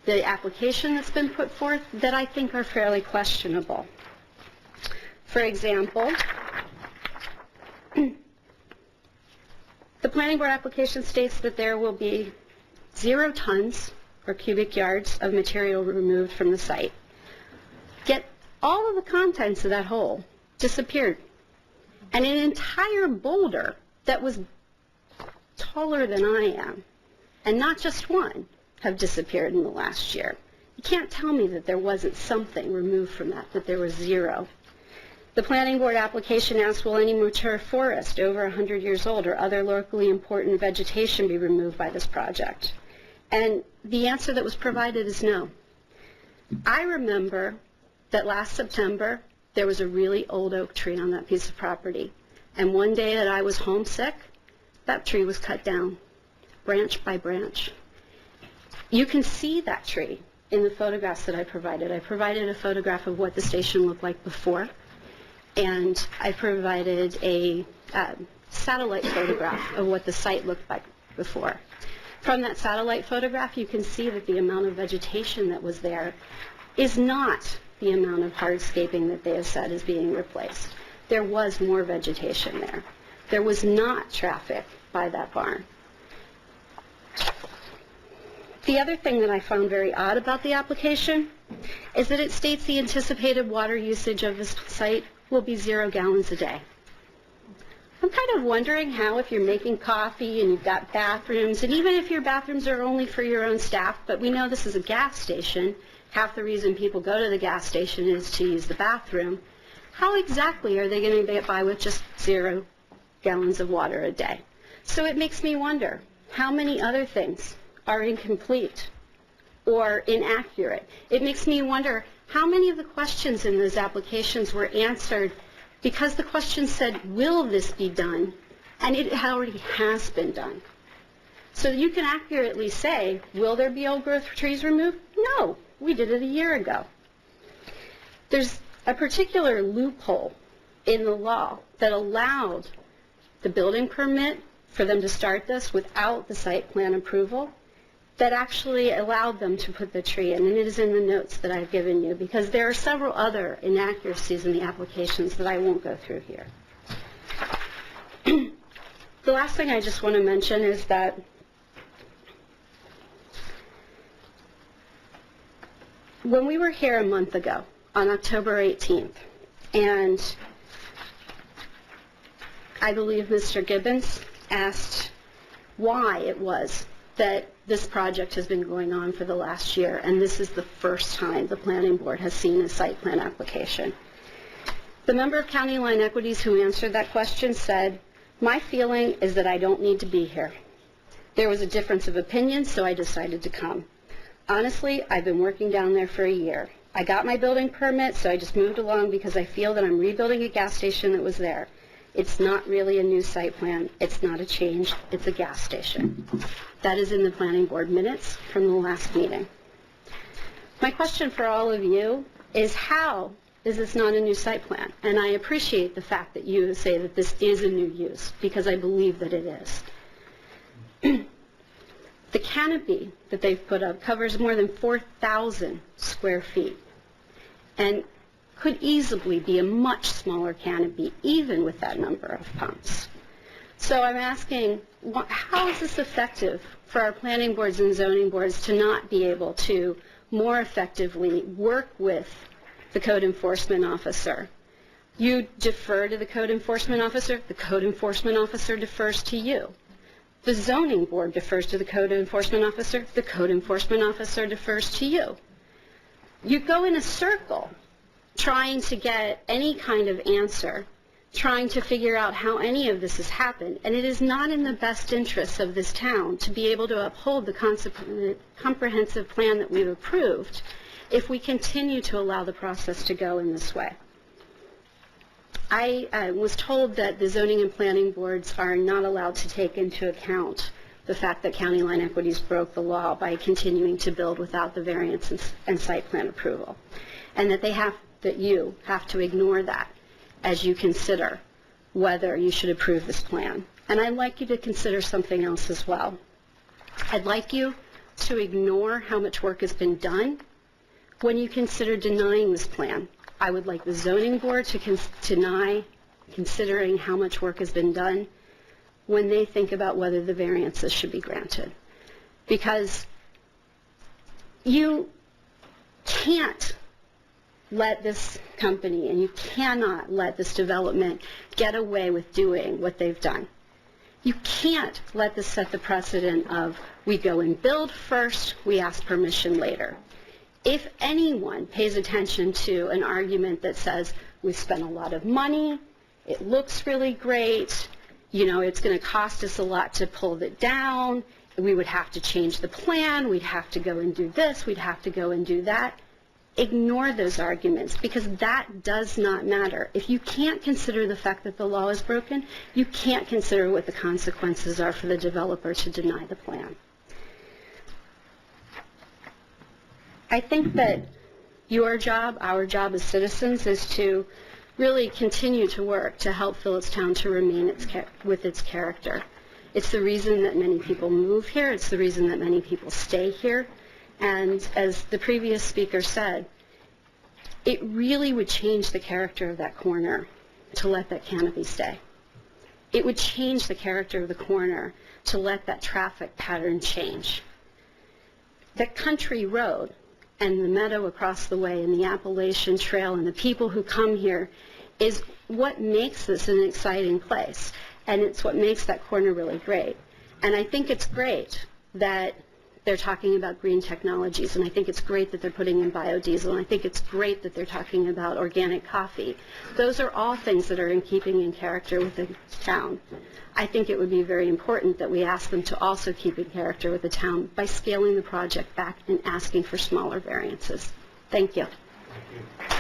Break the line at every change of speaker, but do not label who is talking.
the application that's been put forth that I think are fairly questionable. For example, the planning board application states that there will be 0 tons or cubic yards of material removed from the site. Yet all of the contents of that hole disappeared. And an entire boulder that was taller than I am, and not just one, have disappeared in the last year. You can't tell me that there wasn't something removed from that there was 0. The planning board application asks, will any mature forest over 100 years old or other locally important vegetation be removed by this project? And the answer that was provided is no. I remember that last September there was a really old oak tree on that piece of property. And one day that I was homesick, that tree was cut down, branch by branch. You can see that tree in the photographs that I provided. I provided a photograph of what the station looked like before, and I provided a satellite photograph of what the site looked like before. From that satellite photograph, you can see that the amount of vegetation that was there is not the amount of hardscaping that they have said is being replaced. There was more vegetation there. There was not traffic by that barn. The other thing that I found very odd about the application is that it states the anticipated water usage of this site will be 0 gallons a day. I'm kind of wondering how, if you're making coffee and you've got bathrooms, and even if your bathrooms are only for your own staff, but we know this is a gas station, half the reason people go to the gas station is to use the bathroom, how exactly are they going to get by with just 0 gallons of water a day? So it makes me wonder, how many other things are incomplete or inaccurate? It makes me wonder how many of the questions in those applications were answered because the question said, will this be done? And it already has been done. So you can accurately say, will there be old growth trees removed? No, we did it a year ago. There's a particular loophole in the law that allowed the building permit for them to start this without the site plan approval that actually allowed them to put the tree in, and it is in the notes that I've given you, because there are several other inaccuracies in the applications that I won't go through here. The last thing I just want to mention is that when we were here a month ago, on October 18th, and I believe Mr. Gibbons asked why it was that this project has been going on for the last year, and this is the first time the planning board has seen a site plan application. The member of County Line Equities who answered that question said, my feeling is that I don't need to be here. There was a difference of opinion, so I decided to come. Honestly, I've been working down there for a year. I got my building permit, so I just moved along because I feel that I'm rebuilding a gas station that was there. It's not really a new site plan. It's not a change. It's a gas station. That is in the planning board minutes from the last meeting. My question for all of you is, how is this not a new site plan? And I appreciate the fact that you say that this is a new use, because I believe that it is. The canopy that they've put up covers more than 4,000 square feet and could easily be a much smaller canopy, even with that number of pumps. So I'm asking, how is this effective for our planning boards and zoning boards to not be able to more effectively work with the code enforcement officer? You defer to the code enforcement officer. The code enforcement officer defers to you. The zoning board defers to the code enforcement officer. The code enforcement officer defers to you. You go in a circle trying to get any kind of answer, trying to figure out how any of this has happened, and it is not in the best interests of this town to be able to uphold the comprehensive plan that we've approved if we continue to allow the process to go in this way. I was told that the zoning and planning boards are not allowed to take into account the fact that County Line Equities broke the law by continuing to build without the variance and site plan approval, and that you have to ignore that as you consider whether you should approve this plan. And I'd like you to consider something else as well. I'd like you to ignore how much work has been done when you consider denying this plan. I would like the zoning board to deny considering how much work has been done when they think about whether the variances should be granted. Because you can't let this company and you cannot let this development get away with doing what they've done. You can't let this set the precedent of we go and build first, we ask permission later. If anyone pays attention to an argument that says we've spent a lot of money, it looks really great, you know, it's going to cost us a lot to pull it down, we would have to change the plan, we'd have to go and do this, we'd have to go and do that, ignore those arguments, because that does not matter. If you can't consider the fact that the law is broken, you can't consider what the consequences are for the developer to deny the plan. I think that your job, our job as citizens, is to really continue to work to help Philipstown to remain with its character. It's the reason that many people move here. It's the reason that many people stay here. And as the previous speaker said, it really would change the character of that corner to let that canopy stay. It would change the character of the corner to let that traffic pattern change. The country road and the meadow across the way and the Appalachian Trail and the people who come here is what makes this an exciting place. And it's what makes that corner really great. And I think it's great that they're talking about green technologies, and I think it's great that they're putting in biodiesel, and I think it's great that they're talking about organic coffee. Those are all things that are in keeping in character with the town. I think it would be very important that we ask them to also keep in character with the town by scaling the project back and asking for smaller variances. Thank you.
Thank you.